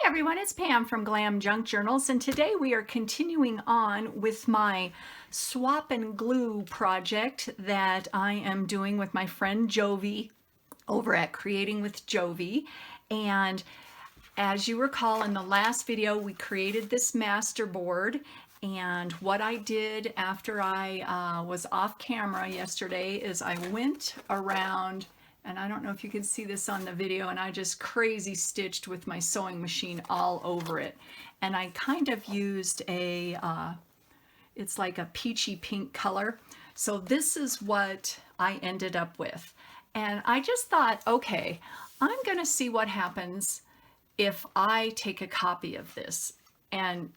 Hey everyone, it's Pam from GlamJunkJournals, and today we are continuing on with my swap and glue project that I am doing with my friend Jovi over at Creating with Jovi. And as you recall, in the last video we created this masterboard, and what I did after I was off camera yesterday is I went around, and I don't know if you can see this on the video, and I just crazy stitched with my sewing machine all over it. And I kind of used it's like a peachy pink color. So this is what I ended up with. And I just thought, okay, I'm gonna see what happens if I take a copy of this. And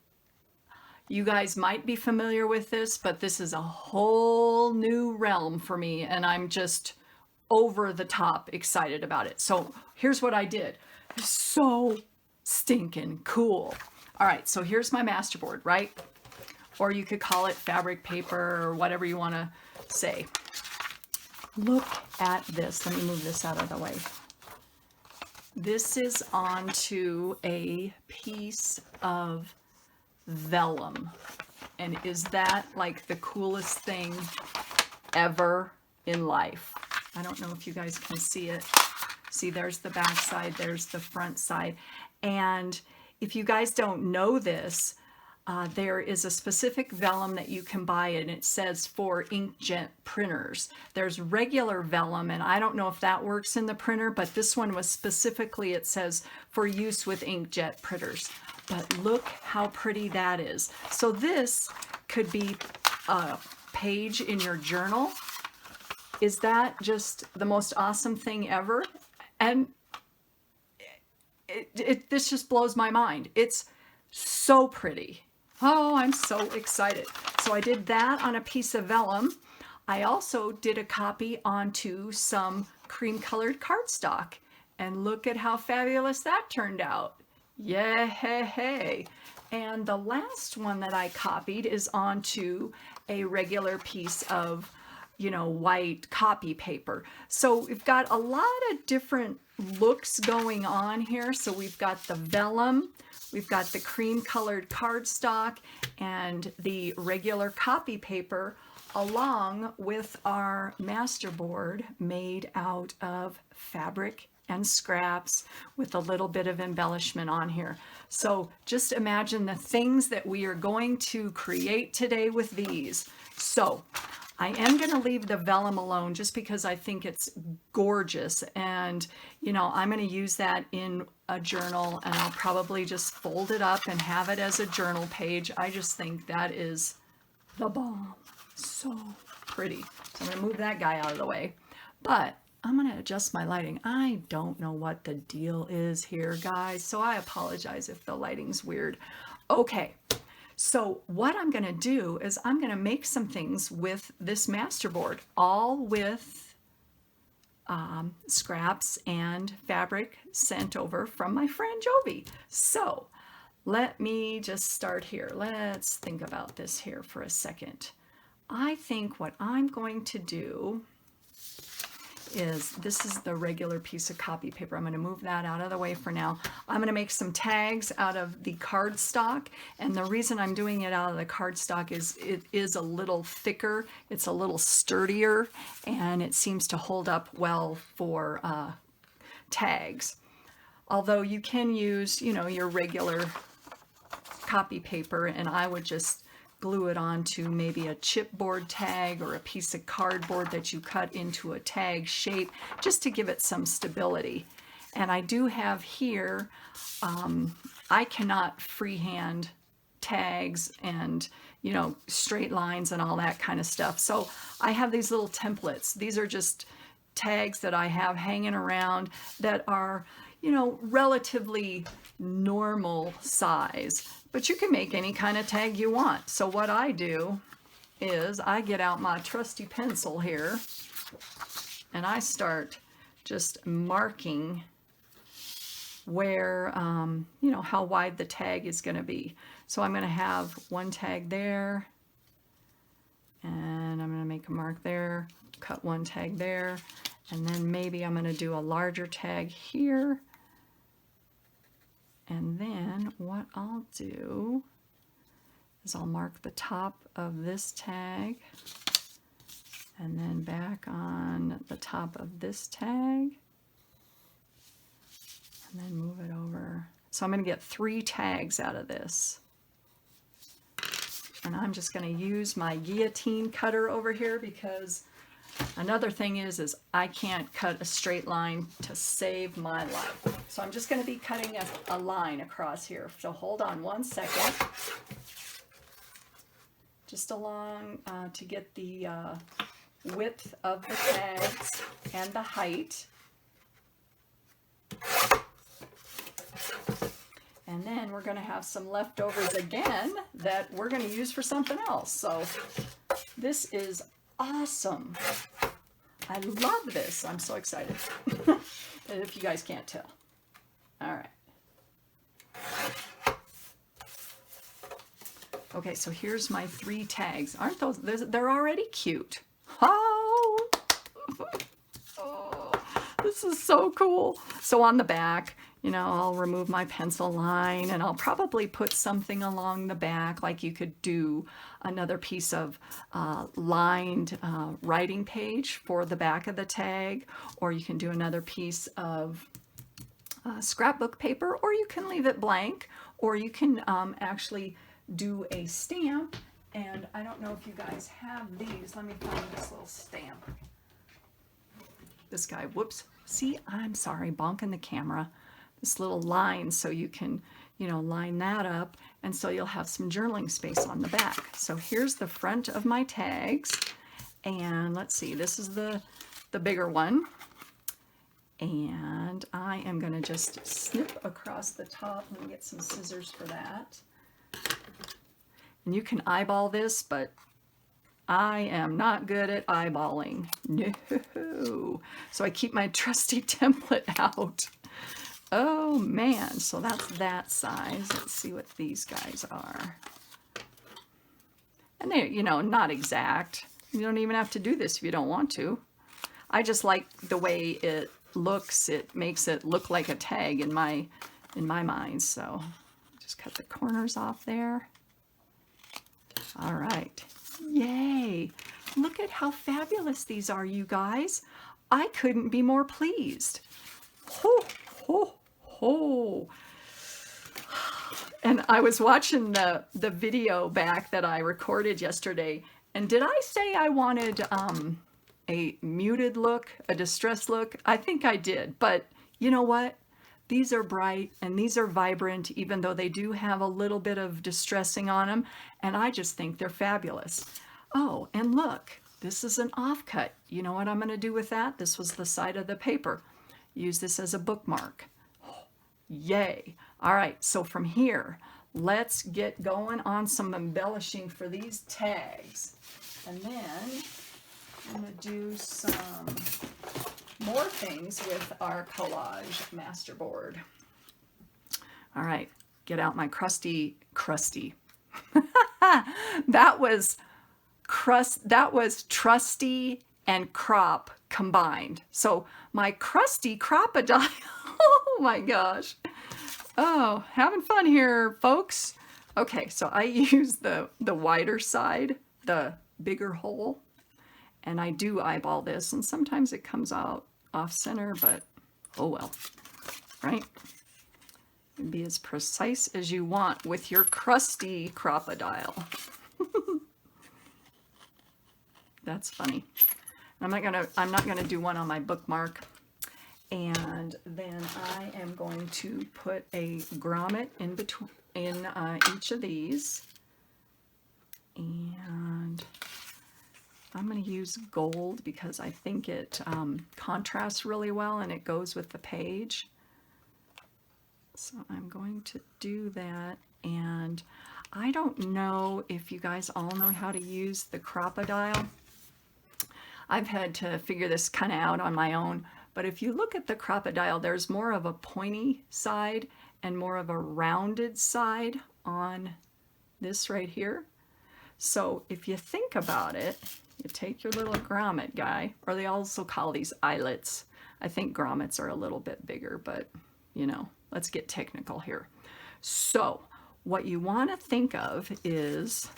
you guys might be familiar with this, but this is a whole new realm for me, and I'm just over the top excited about it. So here's what I did. So stinking cool. All right, so here's my masterboard, right? Or you could call it fabric paper or whatever you want to say. Look at this. Let me move this out of the way. This is onto a piece of vellum. And is that like the coolest thing ever in life? I don't know if you guys can see it. See, there's the back side, there's the front side. And if you guys don't know this, there is a specific vellum that you can buy, and it says for inkjet printers. There's regular vellum, and I don't know if that works in the printer, but this one was specifically, it says for use with inkjet printers. But look how pretty that is. So this could be a page in your journal. Is that just the most awesome thing ever? And this just blows my mind. It's so pretty. Oh, I'm so excited. So I did that on a piece of vellum. I also did a copy onto some cream colored cardstock. And look at how fabulous that turned out. Yay! And the last one that I copied is onto a regular piece of, white copy paper. So we've got a lot of different looks going on here. So we've got the vellum, we've got the cream colored cardstock, and the regular copy paper, along with our masterboard made out of fabric and scraps with a little bit of embellishment on here. So just imagine the things that we are going to create today with these. So I am going to leave the vellum alone just because I think it's gorgeous, and I'm going to use that in a journal, and I'll probably just fold it up and have it as a journal page. I just think that is the bomb. So pretty. So I'm going to move that guy out of the way, but I'm going to adjust my lighting. I don't know what the deal is here, guys, so I apologize if the lighting's weird. Okay. So what I'm going to do is I'm going to make some things with this masterboard, all with scraps and fabric sent over from my friend Jovi. So let me just start here. Let's think about this here for a second. I think what I'm going to do is, this is the regular piece of copy paper. I'm going to move that out of the way for now. I'm going to make some tags out of the cardstock, and the reason I'm doing it out of the cardstock is it is a little thicker, it's a little sturdier, and it seems to hold up well for tags. Although you can use, your regular copy paper, and I would just glue it onto maybe a chipboard tag or a piece of cardboard that you cut into a tag shape, just to give it some stability. And I do have here, I cannot freehand tags and straight lines and all that kind of stuff. So I have these little templates. These are just tags that I have hanging around that are relatively normal size, but you can make any kind of tag you want. So what I do is I get out my trusty pencil here and I start just marking where, how wide the tag is going to be. So I'm going to have one tag there, and I'm going to make a mark there, cut one tag there, and then maybe I'm going to do a larger tag here And then what I'll do is I'll mark the top of this tag and then back on the top of this tag and then move it over. So I'm going to get 3 tags out of this. And I'm just going to use my guillotine cutter over here because another thing is I can't cut a straight line to save my life. So I'm just going to be cutting a line across here. So hold on one second. Just along to get the width of the tags and the height. And then we're going to have some leftovers again that we're going to use for something else. So this is awesome. I love this. I'm so excited. If you guys can't tell. All right. Okay, so here's my 3 tags. Aren't those, they're already cute. Oh, oh, this is so cool. So on the back, you know, I'll remove my pencil line and I'll probably put something along the back, like you could do another piece of lined writing page for the back of the tag, or you can do another piece of scrapbook paper, or you can leave it blank, or you can actually do a stamp. And I don't know if you guys have these. Let me find this little stamp. This guy, whoops. See, I'm sorry, bonking the camera. This little line, so you can, you know, line that up, and so you'll have some journaling space on the back. So here's the front of my tags, and let's see, this is the bigger one, and I am going to just snip across the top. Let me get some scissors for that. And you can eyeball this, but I am not good at eyeballing. No. So I keep my trusty template out. Oh man, so that's that size. Let's see what these guys are. And they're, you know, not exact. You don't even have to do this if you don't want to. I just like the way it looks. It makes it look like a tag in my mind. So just cut the corners off there. All right. Yay. Look at how fabulous these are, you guys. I couldn't be more pleased. Ho, ho, ho. And I was watching the video back that I recorded yesterday. And did I say I wanted a muted look, a distressed look? I think I did. But you know what? These are bright and these are vibrant, even though they do have a little bit of distressing on them. And I just think they're fabulous. Oh, and look, this is an offcut. You know what I'm going to do with that? This was the side of the paper. Use this as a bookmark. Oh, yay. All right, so from here, let's get going on some embellishing for these tags. And then I'm going to do some more things with our collage Masterboard. All right, get out my crusty. That was trusty and crop combined. So my crusty crocodile. Oh my gosh. Oh, having fun here, folks. Okay, so I use the wider side, the bigger hole, and I do eyeball this, and sometimes it comes out off center, but oh well, right? You can be as precise as you want with your crusty crocodile. That's funny. I'm not gonna do one on my bookmark. And then I am going to put a grommet in between each of these. And I'm going to use gold because I think it contrasts really well and it goes with the page. So I'm going to do that. And I don't know if you guys all know how to use the crocodile. I've had to figure this kind of out on my own. But if you look at the crocodile, there's more of a pointy side and more of a rounded side on this right here. So if you think about it, you take your little grommet guy, or they also call these eyelets. I think grommets are a little bit bigger, but you know, let's get technical here. So what you want to think of is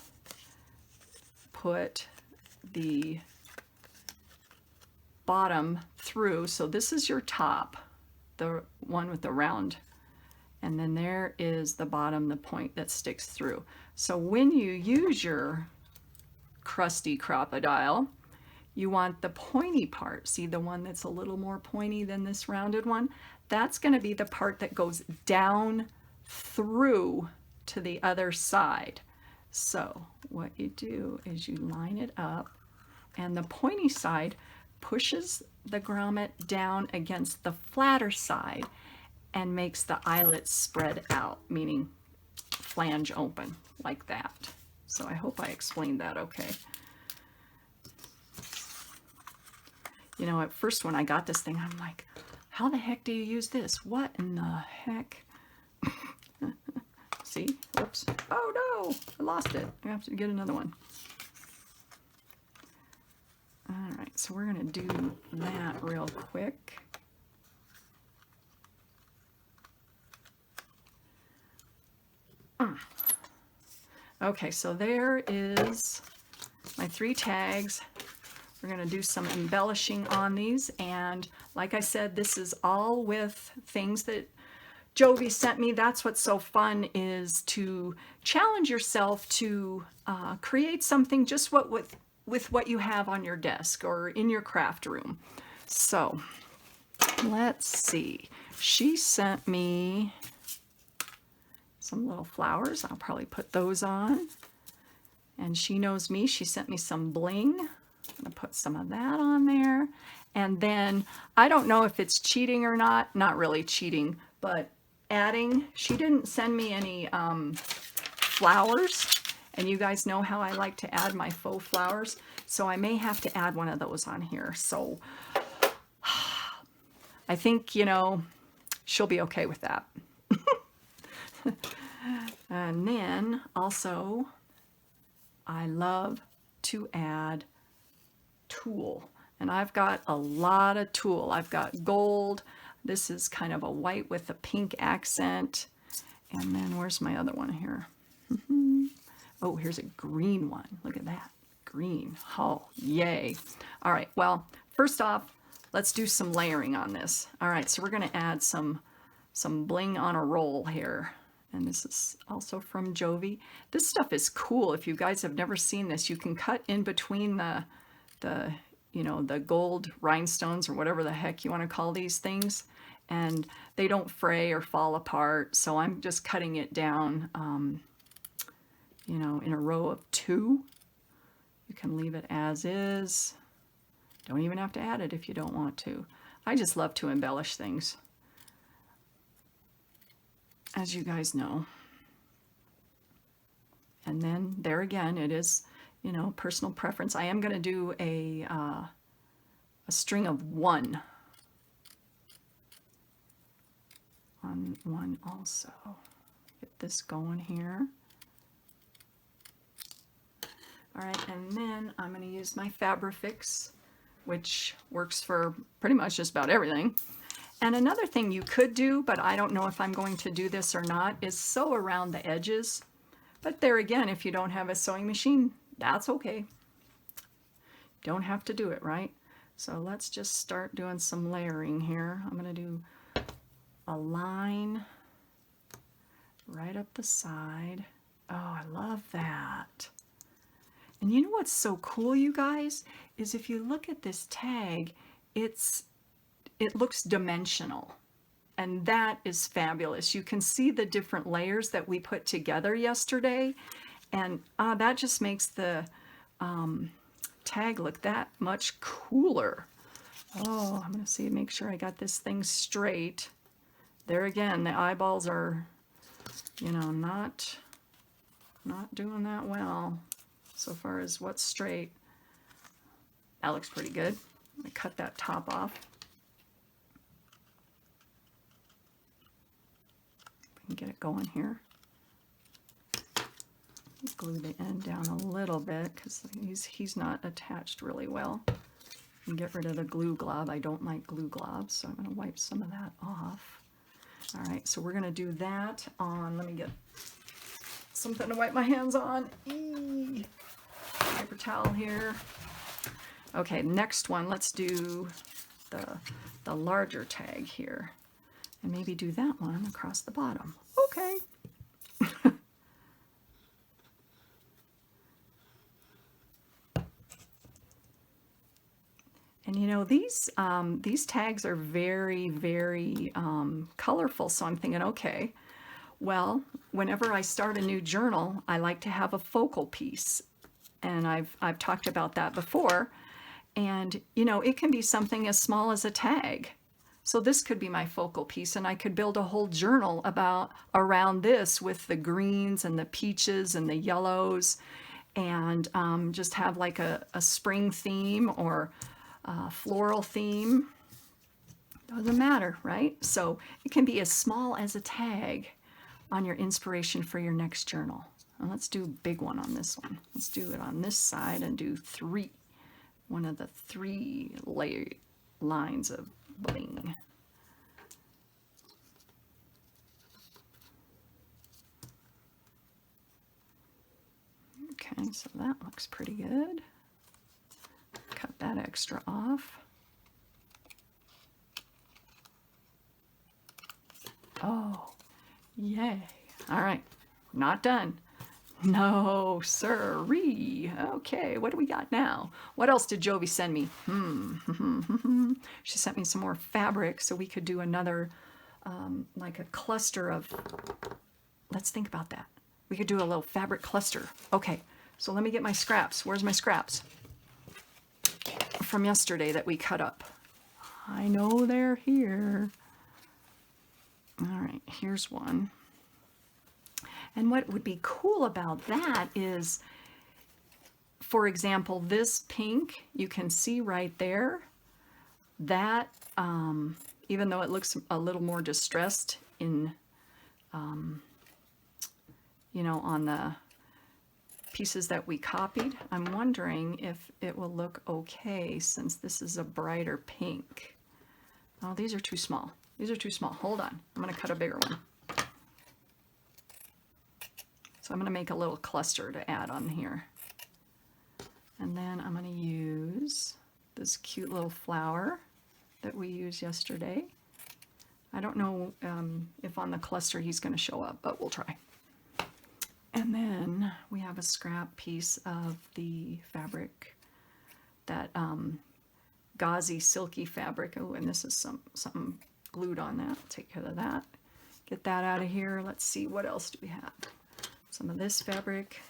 put the bottom through. So this is your top, the one with the round, and then there is the bottom, the point that sticks through. So when you use your crusty crocodile, you want the pointy part. See the one that's a little more pointy than this rounded one? That's going to be the part that goes down through to the other side. So what you do is you line it up, and the pointy side pushes the grommet down against the flatter side and makes the eyelets spread out, meaning flange open like that. So I hope I explained that okay. You know, at first when I got this thing, I'm like, how the heck do you use this? What in the heck? See? Whoops. Oh no, I lost it. I have to get another one. All right, so we're gonna do that real quick. Okay, so there is my 3 tags. We're going to do some embellishing on these, and like I said, this is all with things that Jovi sent me. That's what's so fun, is to challenge yourself to create something just with what you have on your desk or in your craft room. So let's see. She sent me some little flowers. I'll probably put those on. And she knows me. She sent me some bling. I'm going to put some of that on there. And then I don't know if it's cheating or not. Not really cheating, but adding. She didn't send me any flowers. And you guys know how I like to add my faux flowers. So I may have to add one of those on here. So I think, you know, she'll be okay with that. And then also, I love to add tulle. And I've got a lot of tulle. I've got gold. This is kind of a white with a pink accent. And then where's my other one here? Oh, here's a green one. Look at that. Green. Oh, yay. All right, well, first off, let's do some layering on this. All right, so we're going to add some bling on a roll here. And this is also from Jovi. This stuff is cool. If you guys have never seen this, you can cut in between the you know, the gold rhinestones or whatever the heck you want to call these things, and they don't fray or fall apart. So I'm just cutting it down, you know, in a row of 2. You can leave it as is. Don't even have to add it if you don't want to. I just love to embellish things, as you guys know. And then there again, it is, you know, personal preference. I am going to do a string of 1 on 1 also. Get this going here. All right, and then I'm going to use my Fabrifix, which works for pretty much just about everything. And another thing you could do, but I don't know if I'm going to do this or not, is sew around the edges. But there again, if you don't have a sewing machine, that's okay. Don't have to do it, right? So let's just start doing some layering here. I'm going to do a line right up the side. Oh, I love that. And you know what's so cool, you guys, is if you look at this tag, it looks dimensional. And that is fabulous. You can see the different layers that we put together yesterday. And that just makes the tag look that much cooler. Oh, I'm going to see, make sure I got this thing straight. There again, the eyeballs are, you know, not doing that well so far as what's straight. That looks pretty good. I'm going to cut that top off. Get it going here. Glue the end down a little bit because he's not attached really well. And get rid of the glue glob. I don't like glue globs, so I'm going to wipe some of that off. All right, so we're gonna do that on, let me get something to wipe my hands on. Eee. Paper towel here. Okay, next one, let's do the larger tag here. And maybe do that one across the bottom. Okay. And you know, these tags are very, very colorful, so I'm thinking, okay, well, whenever I start a new journal, I like to have a focal piece. And I've talked about that before. And, you know, it can be something as small as a tag. So this could be my focal piece, and I could build a whole journal around this with the greens and the peaches and the yellows, and just have like a spring theme or a floral theme. Doesn't matter, right? So it can be as small as a tag on your inspiration for your next journal. Well, let's do a big one on this one. Let's do it on this side and do three. One of the 3 lines of bling. Okay, so that looks pretty good. Cut that extra off. Oh, yay. All right, not done. No, sirree. Okay, what do we got now? What else did Jovi send me? She sent me some more fabric so we could do another, like a cluster of, let's think about that. We could do a little fabric cluster. Okay, so let me get my scraps. Where's my scraps? From yesterday that we cut up. I know they're here. All right, here's one. And what would be cool about that is, for example, this pink, you can see right there, that even though it looks a little more distressed in, you know, on the pieces that we copied, I'm wondering if it will look okay since this is a brighter pink. Oh, these are too small. These are too small. Hold on. I'm going to cut a bigger one. So I'm going to make a little cluster to add on here. And then I'm going to use this cute little flower that we used yesterday. I don't know if on the cluster he's going to show up, but we'll try. And then we have a scrap piece of the fabric, that gauzy silky fabric. Oh, and this is something glued on that. Take care of that. Get that out of here. Let's see, what else do we have? Some of this fabric.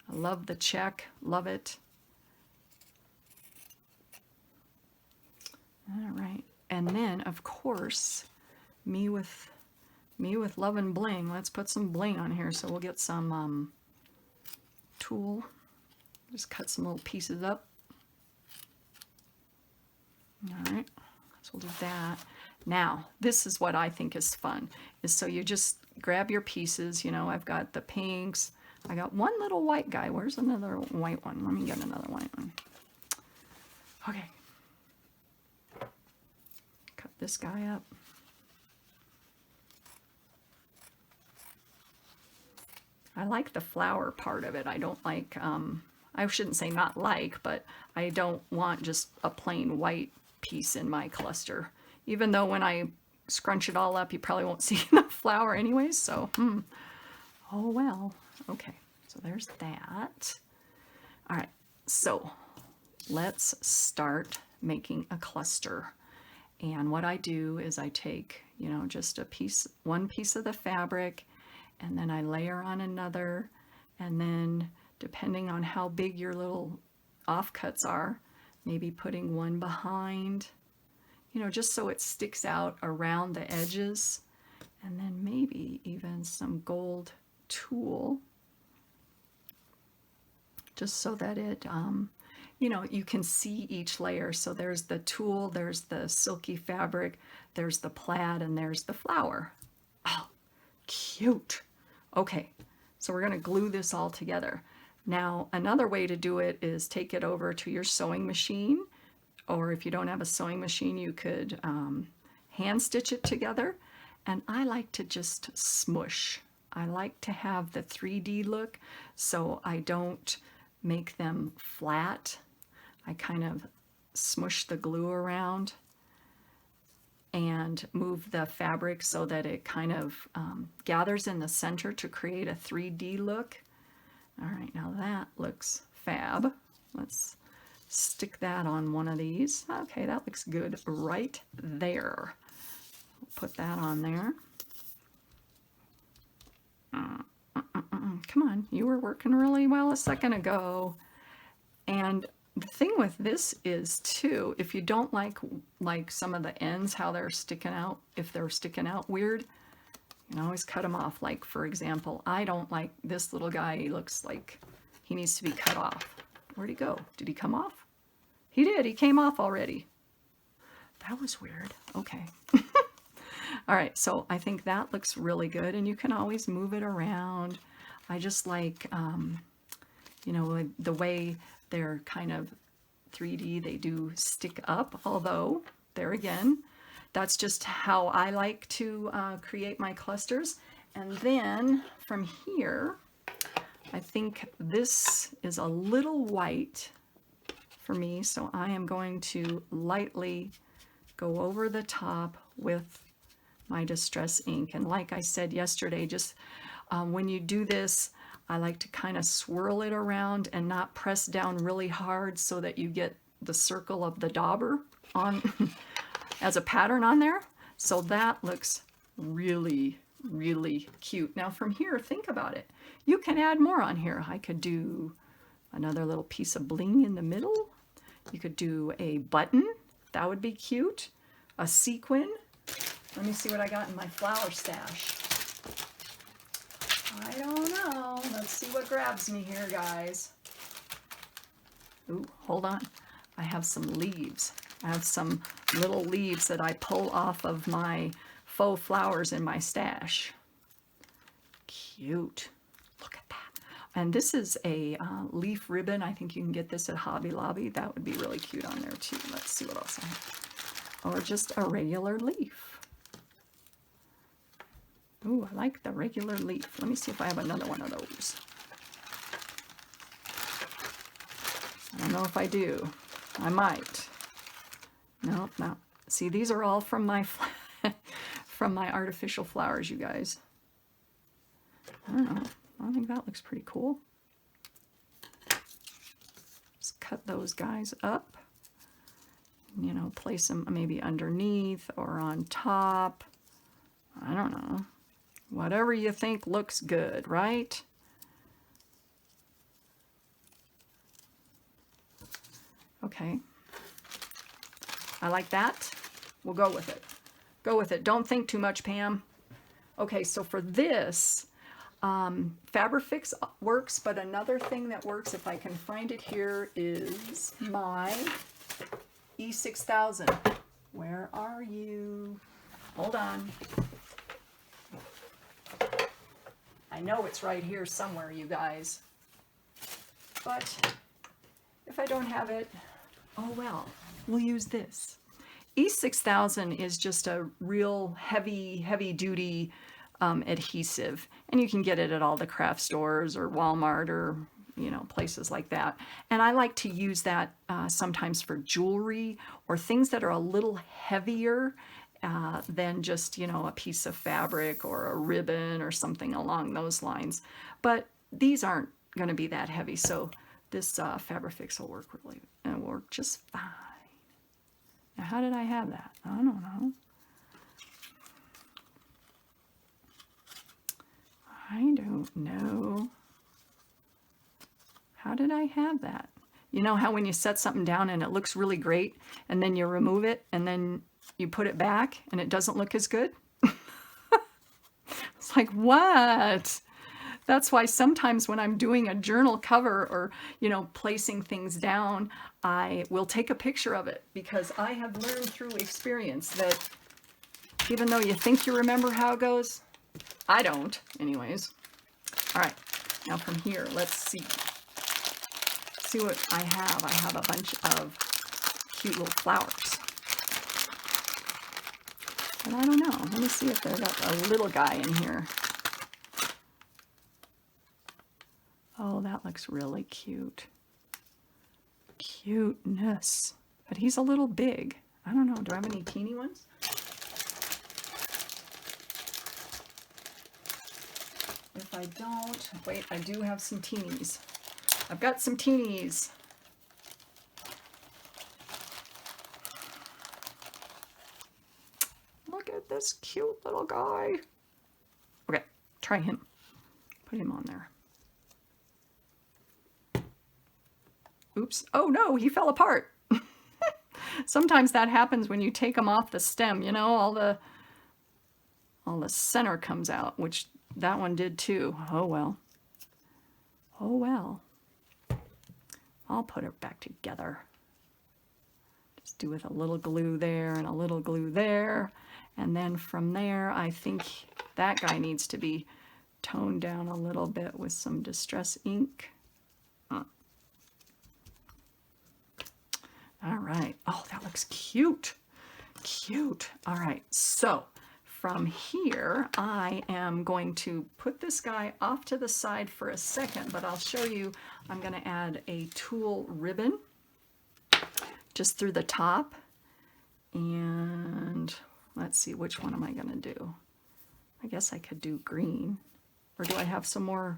I love the check, love it. All right, and then of course, me with love and bling. Let's put some bling on here. So we'll get some tulle. Just cut some little pieces up. All right, so we'll do that. Now, this is what I think is fun, is so you just grab your pieces. You know, I've got the pinks. I got one little white guy. Where's another white one? Let me get another white one. Okay. Cut this guy up. I like the flower part of it. I don't like, I shouldn't say not like, but I don't want just a plain white piece in my cluster. Even though when I scrunch it all up, you probably won't see the flower anyways, so, oh well. Okay, so there's that. All right, so let's start making a cluster. And what I do is I take, you know, just one piece of the fabric, and then I layer on another, and then depending on how big your little offcuts are, maybe putting one behind, you know, just so it sticks out around the edges, and then maybe even some gold tulle, just so that it, you know, you can see each layer. So there's the tulle, there's the silky fabric, there's the plaid, and there's the flower. Oh, cute. Okay, so we're going to glue this all together. Now, another way to do it is take it over to your sewing machine or if you don't have a sewing machine, you could hand stitch it together. And I like to just smush. I like to have the 3D look, so I don't make them flat. I kind of smush the glue around and move the fabric so that it kind of gathers in the center to create a 3D look. All right, now that looks fab. Let's stick that on one of these. Okay, that looks good right there. Put that on there. Come on, you were working really well a second ago. And the thing with this is too, if you don't like some of the ends, how they're sticking out, if they're sticking out weird, you can always cut them off. Like for example, I don't like this little guy. He looks like he needs to be cut off. Where'd he go? Did he come off? He did. He came off already. That was weird. Okay. All right, so I think that looks really good, and you can always move it around. I just like, you know, the way they're kind of 3D, they do stick up, although, there again, that's just how I like to create my clusters. And then from here, I think this is a little white for me, so I am going to lightly go over the top with my distress ink. And like I said yesterday, just when you do this, I like to kind of swirl it around and not press down really hard so that you get the circle of the dauber on as a pattern on there. So that looks really, really cute. Now from here, think about it. You can add more on here. I could do another little piece of bling in the middle. You could do a button. That would be cute. A sequin. Let me see what I got in my flower stash. I don't know. Let's see what grabs me here, guys. Ooh, hold on. I have some leaves. I have some little leaves that I pull off of my faux flowers in my stash. Cute. Look at that. And this is a leaf ribbon. I think you can get this at Hobby Lobby. That would be really cute on there too. Let's see what else I have. Or just a regular leaf. Ooh, I like the regular leaf. Let me see if I have another one of those. I don't know if I do. I might. Nope, no. See, these are all from my from my artificial flowers, you guys. I don't know. I think that looks pretty cool. Just cut those guys up. You know, place them maybe underneath or on top. I don't know. Whatever you think looks good, right? Okay. I like that. We'll go with it. Go with it. Don't think too much, Pam. Okay, so for this, Fabrifix works, but another thing that works, if I can find it here, is my E6000. Where are you? Hold on. I know it's right here somewhere, you guys. But if I don't have it, oh well, we'll use this. E6000 is just a real heavy duty adhesive, and you can get it at all the craft stores or Walmart or, you know, places like that. And I like to use that sometimes for jewelry or things that are a little heavier than just, you know, a piece of fabric or a ribbon or something along those lines. But these aren't going to be that heavy, so this Fabrifix will work just fine. Now, how did I have that? I don't know. I don't know. How did I have that? You know how when you set something down and it looks really great, and then you remove it, and then you put it back, and it doesn't look as good? It's like, what? That's why sometimes when I'm doing a journal cover or, you know, placing things down, I will take a picture of it, because I have learned through experience that even though you think you remember how it goes, I don't anyways. All right, now from here, let's see what I have. I have a bunch of cute little flowers. But I don't know. Let me see if there's a little guy in here. Oh, that looks really cute. Cuteness. But he's a little big. I don't know. Do I have any teeny ones? If I don't, wait, I do have some teenies. I've got some teenies. Look at this cute little guy. Okay, try him. Put him on there. Oops. Oh no, he fell apart. Sometimes that happens when you take them off the stem, you know, all the center comes out, which that one did too. Oh well. Oh well. I'll put it back together. Just do with a little glue there and a little glue there. And then from there, I think that guy needs to be toned down a little bit with some Distress ink. All right. Oh, that looks cute. Cute. All right. So from here, I am going to put this guy off to the side for a second, but I'll show you, I'm going to add a tulle ribbon just through the top. And let's see, which one am I going to do? I guess I could do green. Or do I have some more?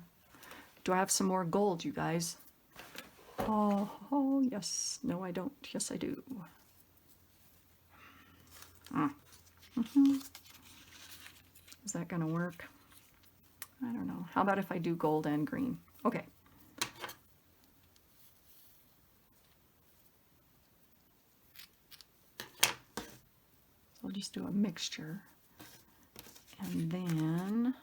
Do I have some more gold, you guys? Oh, yes. No, I don't. Yes, I do. Is that going to work? I don't know. How about if I do gold and green? Okay. So I'll just do a mixture. And then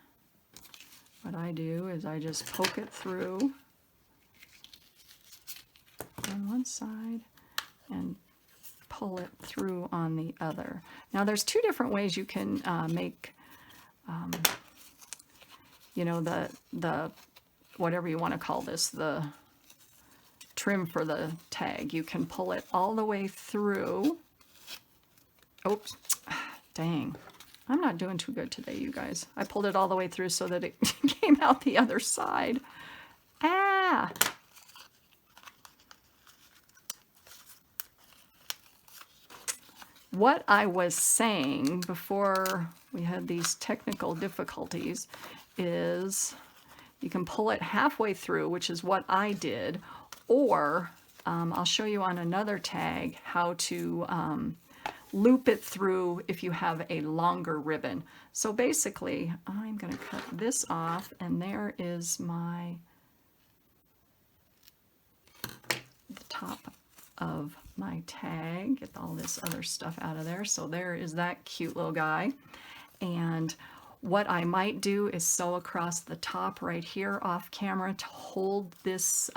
what I do is I just poke it through on one side and pull it through on the other. Now there's two different ways you can make, you know, the whatever you want to call this, the trim for the tag. You can pull it all the way through. Oops, dang. I'm not doing too good today, you guys. I pulled it all the way through so that it came out the other side. Ah! What I was saying before we had these technical difficulties is you can pull it halfway through, which is what I did, or I'll show you on another tag how to loop it through if you have a longer ribbon. So basically, I'm going to cut this off, and there is the top of my tag. Get all this other stuff out of there. So there is that cute little guy. And what I might do is sew across the top right here off camera to hold this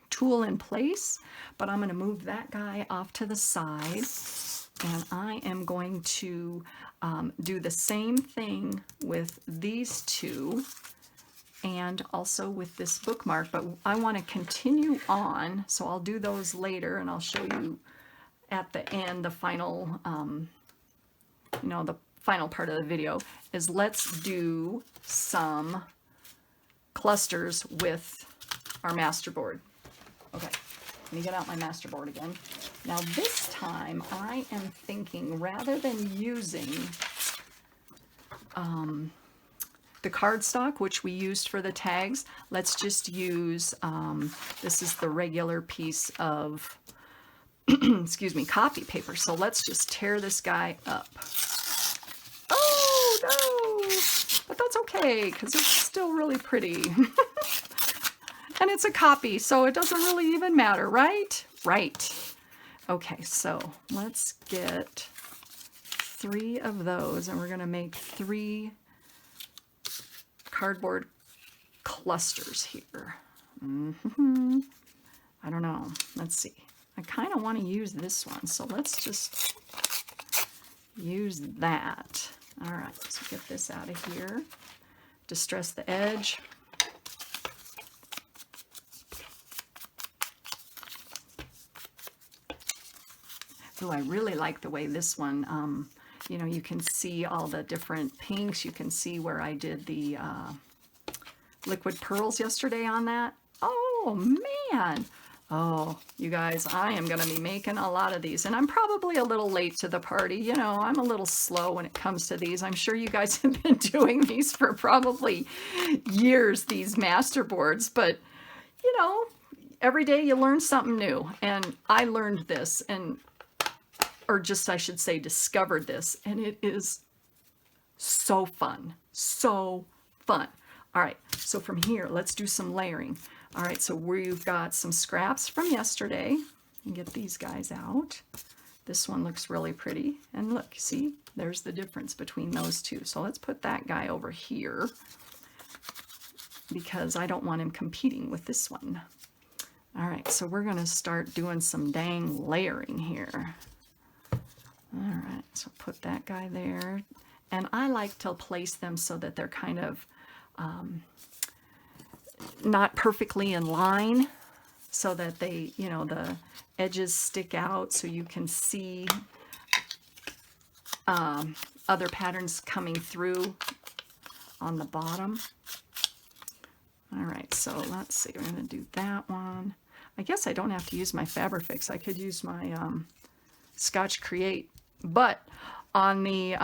tulle in place, but I'm going to move that guy off to the side, and I am going to do the same thing with these two and also with this bookmark, but I want to continue on, so I'll do those later, and I'll show you at the end the final, you know, the final part of the video is let's do some clusters with our masterboard. Okay, let me get out my masterboard again. Now this time I am thinking, rather than using the cardstock, which we used for the tags, let's just use, this is the regular piece of, excuse me, copy paper. So let's just tear this guy up. Oh no, but that's okay, because it's still really pretty. And it's a copy, so it doesn't really even matter, right? Right. Okay, so let's get 3 of those, and we're going to make 3 cardboard clusters here. I don't know. Let's see. I kind of want to use this one, so let's just use that. All right, so get this out of here. Distress the edge. Oh, I really like the way this one, you know, you can see all the different pinks. You can see where I did the liquid pearls yesterday on that. Oh, man. Oh, you guys, I am going to be making a lot of these, and I'm probably a little late to the party. You know, I'm a little slow when it comes to these. I'm sure you guys have been doing these for probably years, these Masterboards, but, you know, every day you learn something new, and I learned this, or just I should say discovered this, and it is so fun, so fun. All right, so from here, let's do some layering. All right, so we've got some scraps from yesterday. And get these guys out. This one looks really pretty. And look, see, there's the difference between those two. So let's put that guy over here because I don't want him competing with this one. All right, so we're gonna start doing some dang layering here. All right, so put that guy there. And I like to place them so that they're kind of not perfectly in line, so that they, you know, the edges stick out so you can see other patterns coming through on the bottom. All right, so let's see, we're going to do that one. I guess I don't have to use my Fabrifix. I could use my Scotch Create, but on the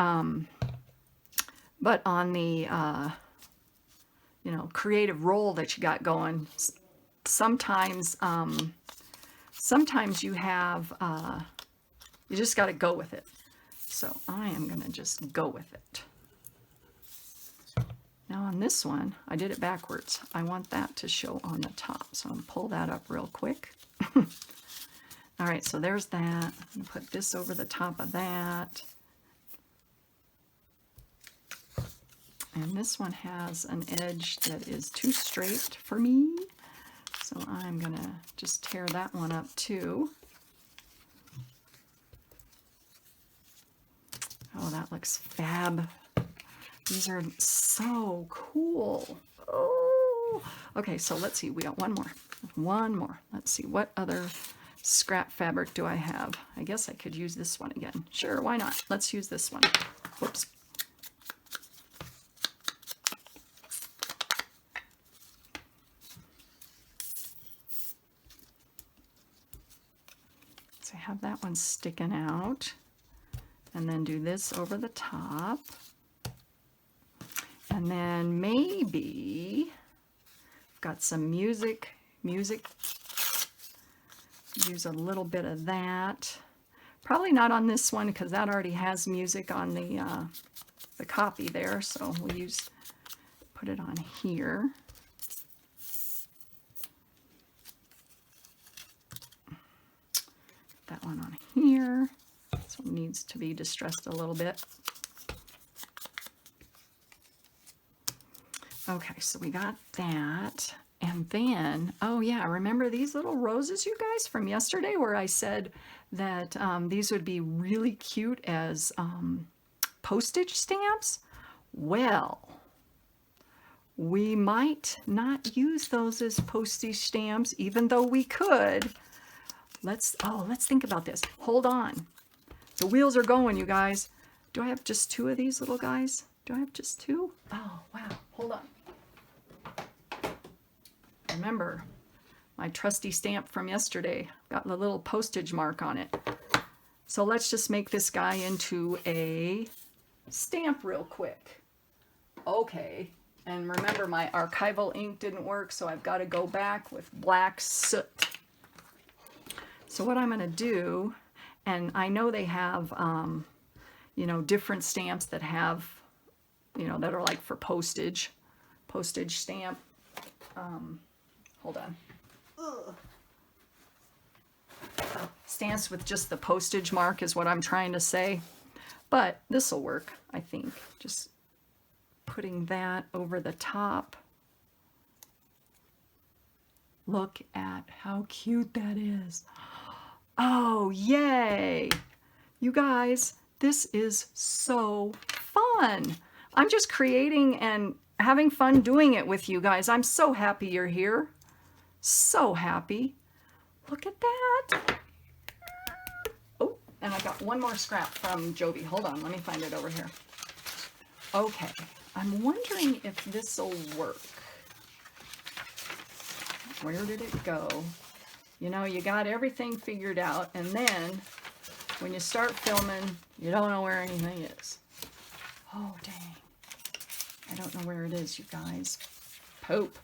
you know, creative roll that you got going, sometimes sometimes you have you just got to go with it. So I am going to just go with it. Now on this one, I did it backwards. I want that to show on the top, so I'm going to pull that up real quick. All right, so there's that. I'm going to put this over the top of that. And this one has an edge that is too straight for me. So I'm going to just tear that one up too. Oh, that looks fab. These are so cool. Oh, okay, so let's see. We got one more. One more. Let's see. What other scrap fabric do I have? I guess I could use this one again. Sure, why not? Let's use this one. Whoops. So I have that one sticking out. And then do this over the top. And then maybe I've got some music. Use a little bit of that. Probably not on this one because that already has music on the copy there. So we'll put it on here. That one on here. So it needs to be distressed a little bit. Okay, so we got that. And then, oh yeah, remember these little roses, you guys, from yesterday where I said that these would be really cute as postage stamps? Well, we might not use those as postage stamps, even though we could. Let's think about this. Hold on. The wheels are going, you guys. Do I have just two of these little guys? Do I have just two? Oh, wow. Hold on. Remember, my trusty stamp from yesterday. Got the little postage mark on it. So let's just make this guy into a stamp real quick. Okay. And remember, my archival ink didn't work, so I've got to go back with black soot. So what I'm going to do, and I know they have, you know, different stamps that have, you know, that are like for postage stamp. Hold on. Stamps with just the postage mark is what I'm trying to say. But this will work, I think. Just putting that over the top. Look at how cute that is. Oh, yay! You guys, this is so fun. I'm just creating and having fun doing it with you guys. I'm so happy you're here. So happy. Look at that. Oh, and I've got one more scrap from Jovi. Hold on, let me find it over here. Okay, I'm wondering if this will work. Where did it go? You know, you got everything figured out, and then when you start filming, you don't know where anything is. Oh, dang. I don't know where it is, you guys. Poop.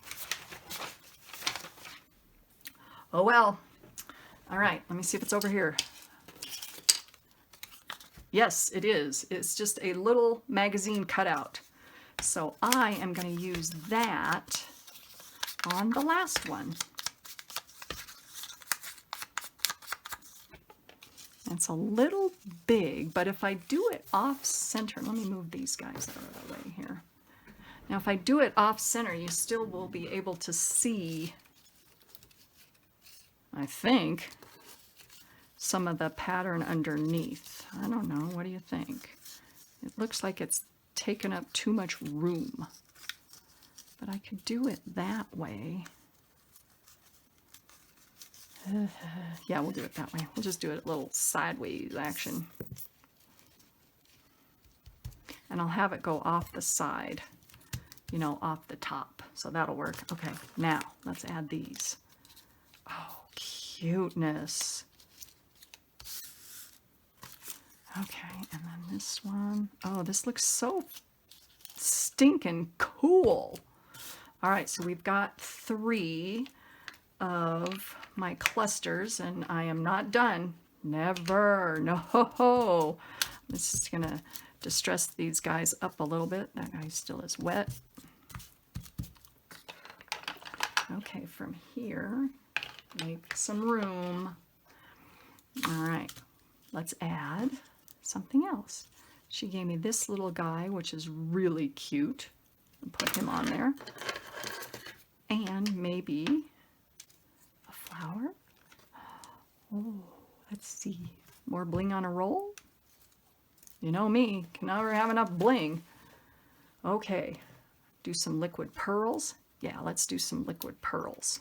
Oh, well. All right, let me see if it's over here. Yes, it is. It's just a little magazine cutout. So I am going to use that on the last one. It's a little big, but if I do it off center, let me move these guys out of the way here. Now, if I do it off center, you still will be able to see, I think, some of the pattern underneath. I don't know. What do you think? It looks like it's taken up too much room, but I could do it that way. Yeah, we'll do it that way. We'll just do it a little sideways action. And I'll have it go off the side, you know, off the top. So that'll work. Okay, now let's add these. Oh, cuteness. Okay, and then this one. Oh, this looks so stinking cool. All right, so we've got 3 of my clusters, and I am not done. Never. No. I'm just gonna distress these guys up a little bit. That guy still is wet. Okay, from here, make some room. All right, let's add something else. She gave me this little guy, which is really cute. I'll put him on there. And maybe a flower. Oh, let's see. More bling on a roll? You know me, can never have enough bling. Okay, do some liquid pearls. Yeah, let's do some liquid pearls.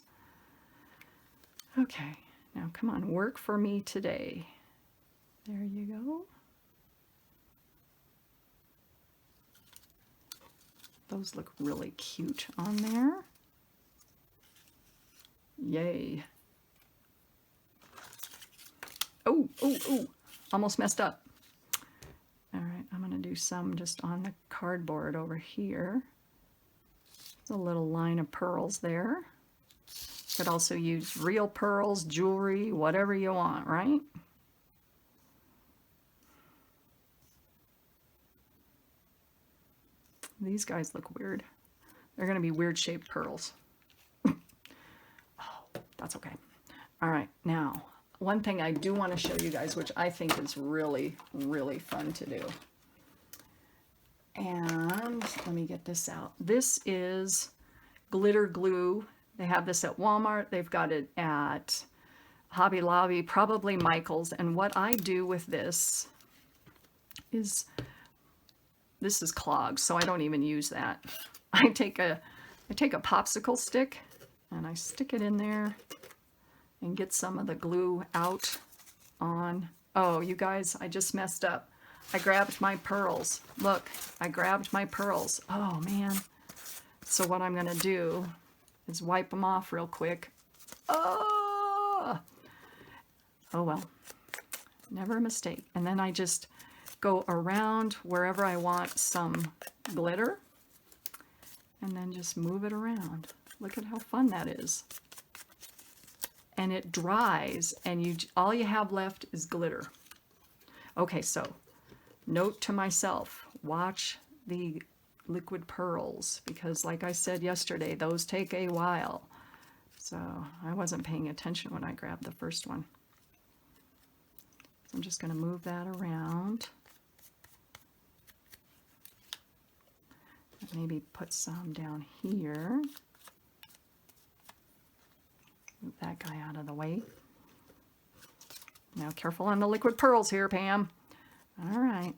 Okay, now come on, work for me today. There you go. Those look really cute on there. Yay. Oh, almost messed up. All right, I'm gonna do some just on the cardboard over here. There's a little line of pearls there. Could also use real pearls, jewelry, whatever you want, right? These guys look weird. They're gonna be weird shaped pearls. Oh, that's okay. All right, now, one thing I do want to show you guys, which I think is really, really fun to do. And let me get this out. This is glitter glue. They have this at Walmart. They've got it at Hobby Lobby, probably Michael's. And what I do with this is clogged, so I don't even use that. I take a popsicle stick and I stick it in there and get some of the glue out on. Oh, you guys, I just messed up. I grabbed my pearls. Look, I grabbed my pearls. Oh, man. So what I'm going to do is wipe them off real quick. Oh, well. Never a mistake. And then I just go around wherever I want some glitter and then just move it around. Look at how fun that is. And it dries, and all you have left is glitter. Okay, so note to myself, watch the liquid pearls, because like I said yesterday, those take a while. So I wasn't paying attention when I grabbed the first one. So I'm just going to move that around. Maybe put some down here. Move that guy out of the way. Now careful on the liquid pearls here, Pam. All right.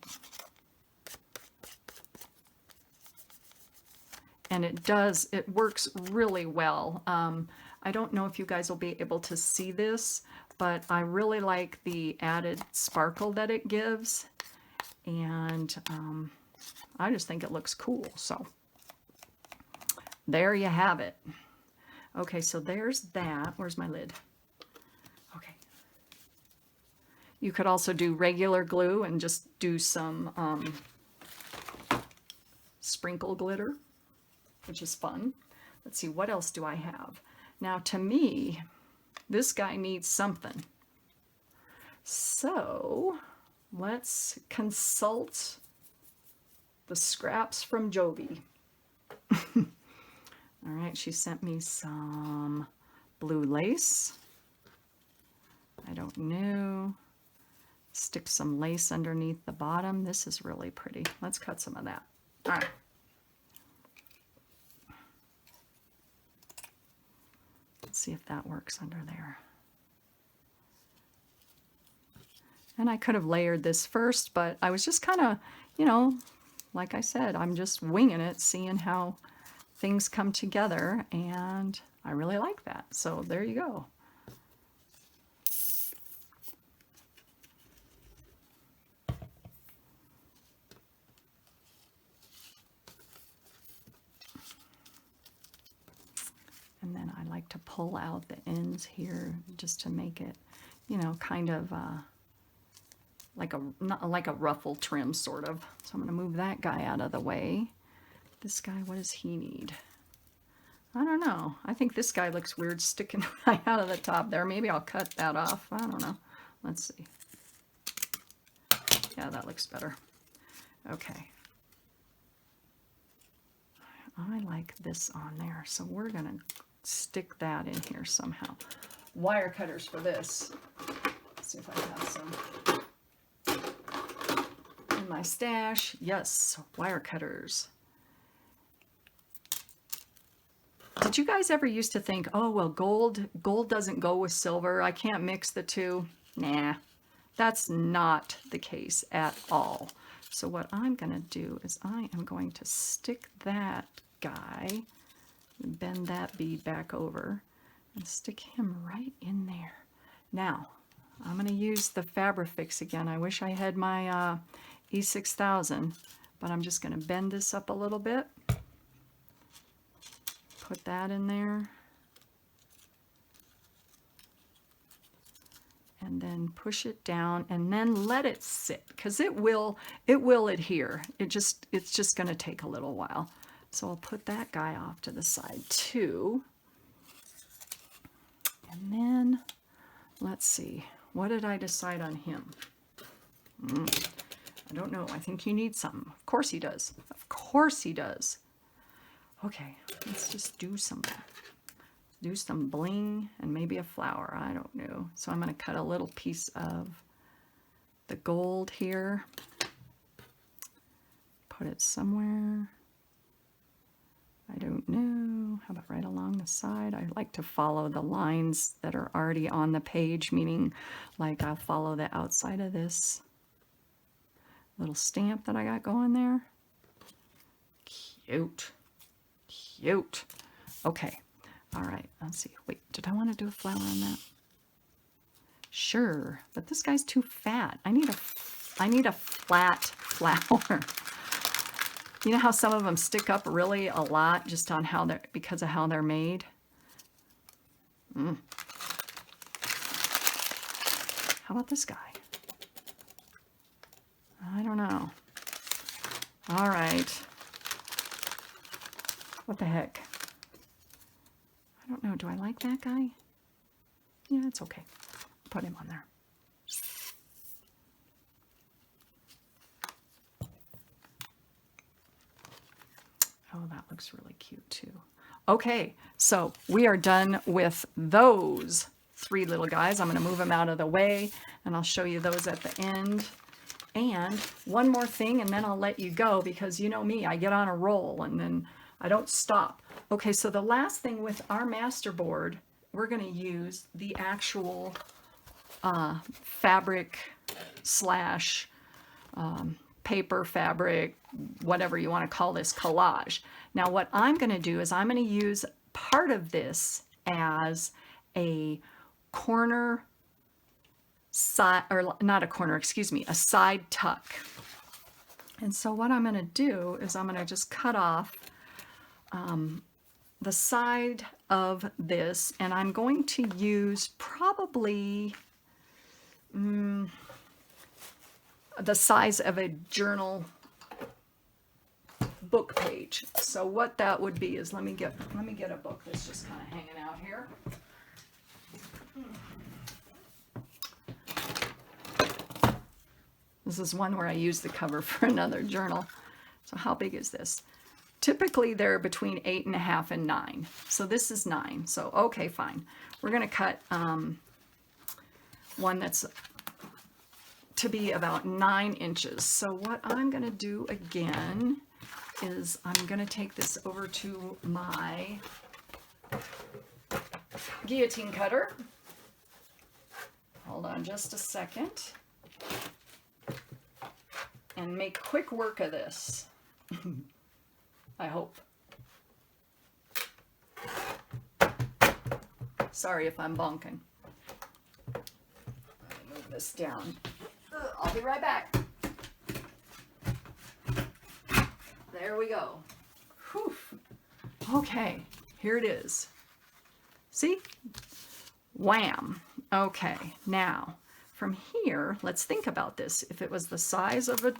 and it works really well. I don't know if you guys will be able to see this, but I really like the added sparkle that it gives, and I just think it looks cool. So there you have it. Okay, so there's that. Where's my lid? Okay. You could also do regular glue and just do some sprinkle glitter, which is fun. Let's see, what else do I have? Now, to me, this guy needs something. So let's consult the scraps from Jovi. All right, she sent me some blue lace. I don't know. Stick some lace underneath the bottom. This is really pretty. Let's cut some of that. All right. Let's see if that works under there. And I could have layered this first, but I was just kind of, you know, like I said, I'm just winging it, seeing how things come together, and I really like that. So there you go. And then I like to pull out the ends here just to make it, you know, kind of not like a ruffle trim sort of. So I'm going to move that guy out of the way. This guy, what does he need? I don't know. I think this guy looks weird sticking right out of the top there. Maybe I'll cut that off. I don't know. Let's see. Yeah, that looks better. Okay. I like this on there. So we're going to stick that in here somehow. Wire cutters for this. Let's see if I have some in my stash. Yes, wire cutters. Did you guys ever used to think, oh, well, gold doesn't go with silver. I can't mix the two. Nah, that's not the case at all. So what I'm going to do is I am going to stick that guy, bend that bead back over, and stick him right in there. Now, I'm going to use the Fabrifix again. I wish I had my E6000, but I'm just going to bend this up a little bit. Put that in there. And then push it down and then let it sit, because it will adhere. It's just going to take a little while. So I'll put that guy off to the side too. And then let's see, what did I decide on him? I don't know. I think he needs something. Of course he does. Of course he does. Okay, let's just do some bling and maybe a flower. I don't know. So I'm going to cut a little piece of the gold here. Put it somewhere. I don't know. How about right along the side? I like to follow the lines that are already on the page, meaning like I'll follow the outside of this little stamp that I got going there. Cute. Cute. Okay. All right. Let's see. Wait, did I want to do a flower on that? Sure, but this guy's too fat. I need a flat flower. You know how some of them stick up really a lot just on how they're, because of how they're made? How about this guy? I don't know. All right. What the heck? I don't know. Do I like that guy? Yeah, it's okay. Put him on there. Oh, that looks really cute too. Okay, so we are done with those three little guys. I'm going to move them out of the way, and I'll show you those at the end. And one more thing, and then I'll let you go, because you know me, I get on a roll and then I don't stop. Okay, so the last thing with our Masterboard, we're going to use the actual fabric slash paper, fabric, whatever you want to call this, collage. Now what I'm going to do is I'm going to use part of this as a corner side, or not a corner, excuse me, a side tuck. And so what I'm going to do is I'm going to just cut off the side of this, and I'm going to use probably the size of a journal book page. So what that would be is, let me get a book that's just kind of hanging out here. This is one where I use the cover for another journal. So how big is this? Typically they're between 8.5 and 9. So this is 9. So okay, fine. We're going to cut one that's to be about 9 inches. So what I'm going to do again is I'm going to take this over to my guillotine cutter. Hold on just a second. And make quick work of this. I hope. Sorry if I'm bonking. Let me move this down. I'll be right back. There we go. Whew. Okay, here it is. See? Wham. Okay, now from here, let's think about this. If it was the size of a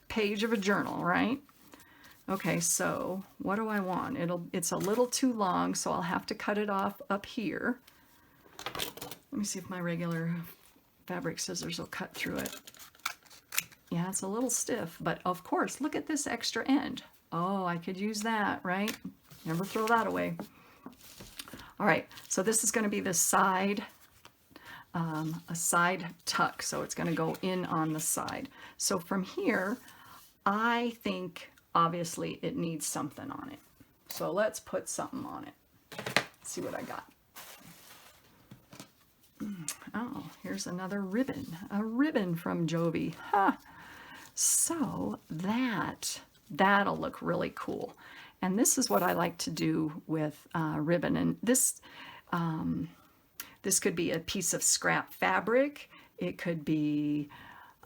page of a journal, right? Okay, so what do I want? It's a little too long, so I'll have to cut it off up here. Let me see if my regular fabric scissors will cut through it. Yeah, it's a little stiff, but of course, look at this extra end. Oh, I could use that, right? Never throw that away. All right, so this is going to be the side, a side tuck, so it's going to go in on the side. So from here, I think obviously it needs something on it. So let's put something on it. Let's see what I got. Oh, here's another ribbon, a ribbon from Jovi. Ha! So that'll look really cool. And this is what I like to do with ribbon. And this could be a piece of scrap fabric. It could be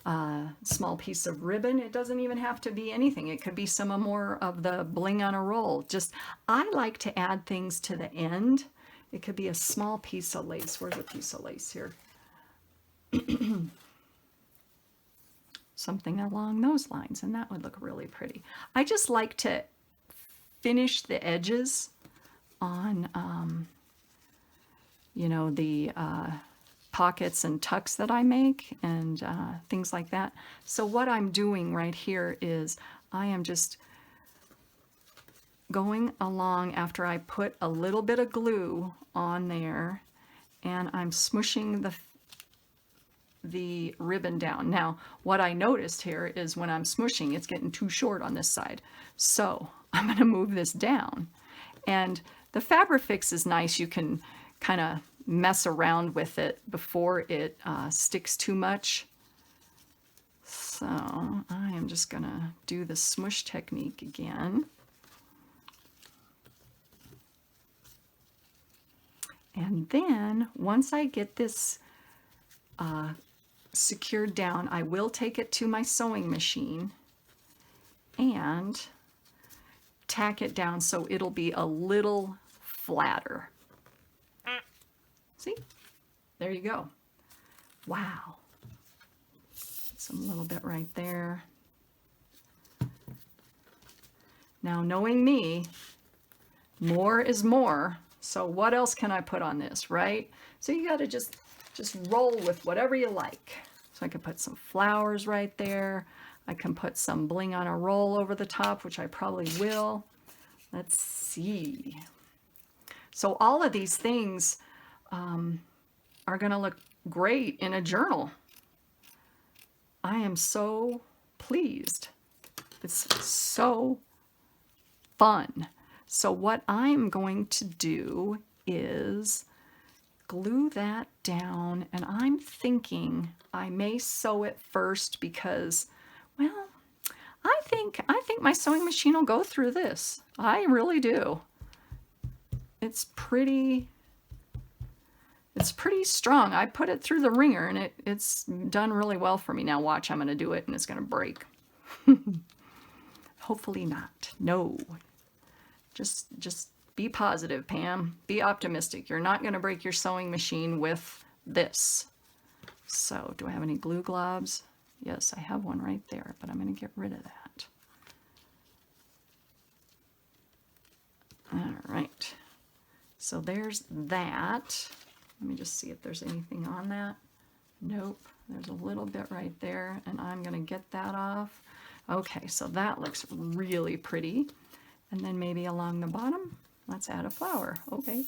a small piece of ribbon. It doesn't even have to be anything. It could be some more of the bling on a roll. Just, I like to add things to the end. It could be a small piece of lace. Where's a piece of lace here? Something along those lines, and that would look really pretty. I just like to finish the edges on, you know, the pockets and tucks that I make and things like that. So what I'm doing right here is I am just going along after I put a little bit of glue on there, and I'm smushing the ribbon down. Now, what I noticed here is when I'm smushing, it's getting too short on this side. So I'm going to move this down. And the Fabrifix is nice. You can kind of mess around with it before it sticks too much. So I am just going to do the smush technique again. And then once I get this secured down, I will take it to my sewing machine and tack it down so it'll be a little flatter. See? There you go. Wow. Some little bit right there. Now, knowing me, more is more. So what else can I put on this, right? So you got to just roll with whatever you like. So I can put some flowers right there. I can put some bling on a roll over the top, which I probably will. Let's see. So all of these things are going to look great in a journal. I am so pleased. It's so fun. So what I'm going to do is glue that down, and I'm thinking I may sew it first because, well, think my sewing machine will go through this. I really do. It's pretty strong. I put it through the wringer and it's done really well for me. Now watch, I'm going to do it and it's going to break. Hopefully not. No. Just be positive, Pam. Be optimistic. You're not going to break your sewing machine with this. So, do I have any glue globs? Yes, I have one right there, but I'm going to get rid of that. All right. So there's that. Let me just see if there's anything on that. Nope. There's a little bit right there, and I'm going to get that off. Okay, so that looks really pretty. And then maybe along the bottom, let's add a flower. Okay.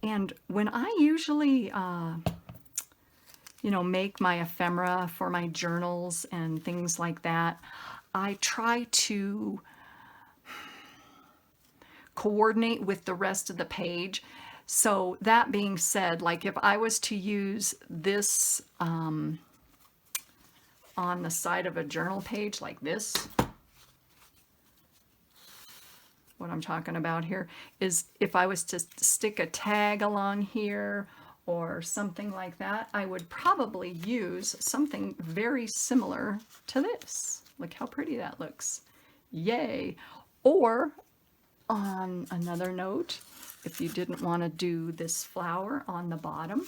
And when I usually, make my ephemera for my journals and things like that, I try to coordinate with the rest of the page. So that being said, like if I was to use this on the side of a journal page like this, what I'm talking about here is if I was to stick a tag along here or something like that, I would probably use something very similar to this. Look how pretty that looks. Yay. Or on another note, if you didn't want to do this flower on the bottom,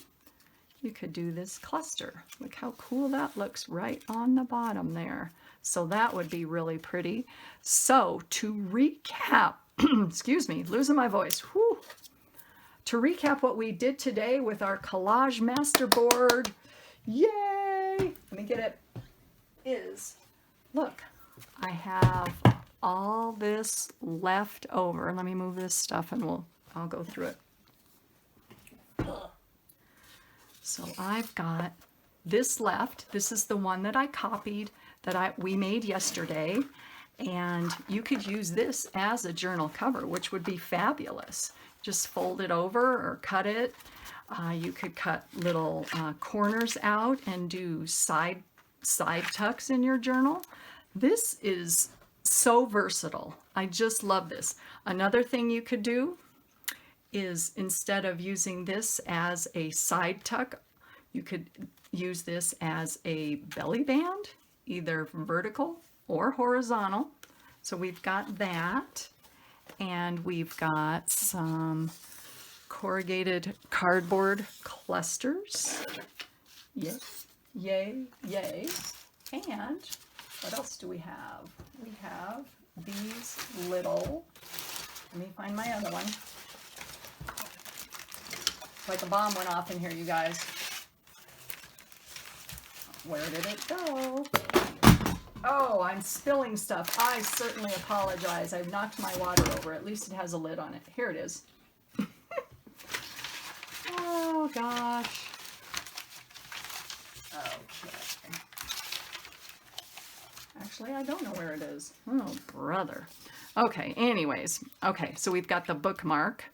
you could do this cluster. Look how cool that looks right on the bottom there. So that would be really pretty. So to recap, excuse me, losing my voice. Whew. To recap what we did today with our collage masterboard, yay! Let me get it. Look, I have all this left over. Let me move this stuff and I'll go through it. So I've got this left. This is the one that I copied that we made yesterday. And you could use this as a journal cover, which would be fabulous. Just fold it over or cut it. You could cut little corners out and do side tucks in your journal. This is so versatile. I just love this. Another thing you could do is instead of using this as a side tuck, you could use this as a belly band, either vertical or horizontal. So we've got that, and we've got some corrugated cardboard clusters. Yay, yay, yay. And what else do we have? We have these little, let me find my other one. It's like a bomb went off in here, you guys. Where did it go? Oh, I'm spilling stuff. I certainly apologize. I've knocked my water over. At least it has a lid on it. Here it is. Oh, gosh. Okay. Actually, I don't know where it is. Oh, brother. Okay, anyways. Okay, so we've got the bookmark.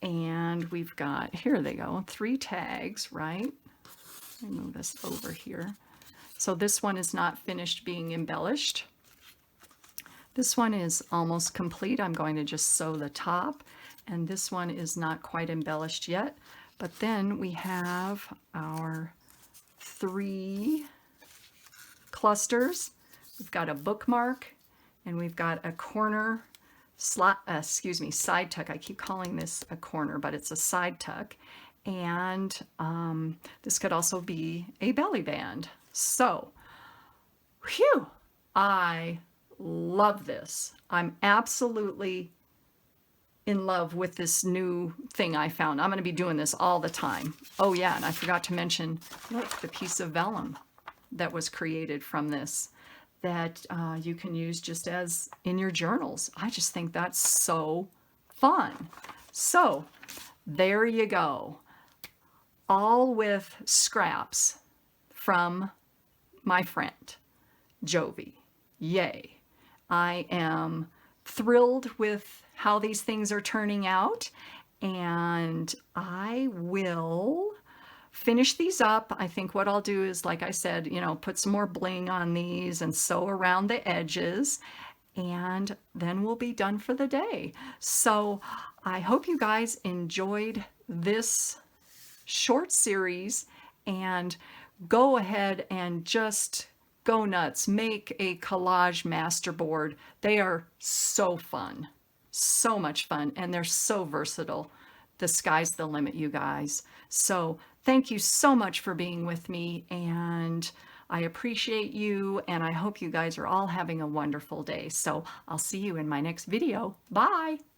And we've got, here they go, 3 tags, right? Let me move this over here. So this one is not finished being embellished. This one is almost complete. I'm going to just sew the top. And this one is not quite embellished yet. But then we have our 3 clusters. We've got a bookmark, and we've got a corner side tuck. I keep calling this a corner, but it's a side tuck. And this could also be a belly band. So, whew, I love this. I'm absolutely in love with this new thing I found. I'm going to be doing this all the time. Oh yeah, and I forgot to mention, look, the piece of vellum that was created from this that you can use just as in your journals. I just think that's so fun. So, there you go. All with scraps from my friend, Jovi. Yay. I am thrilled with how these things are turning out, and I will finish these up. I think what I'll do is, like I said, you know, put some more bling on these and sew around the edges, and then we'll be done for the day. So I hope you guys enjoyed this short series, and go ahead and just go nuts. Make a collage masterboard. They are so fun, so much fun, and they're so versatile. The sky's the limit, you guys. So thank you so much for being with me, and I appreciate you, and I hope you guys are all having a wonderful day. So I'll see you in my next video. Bye.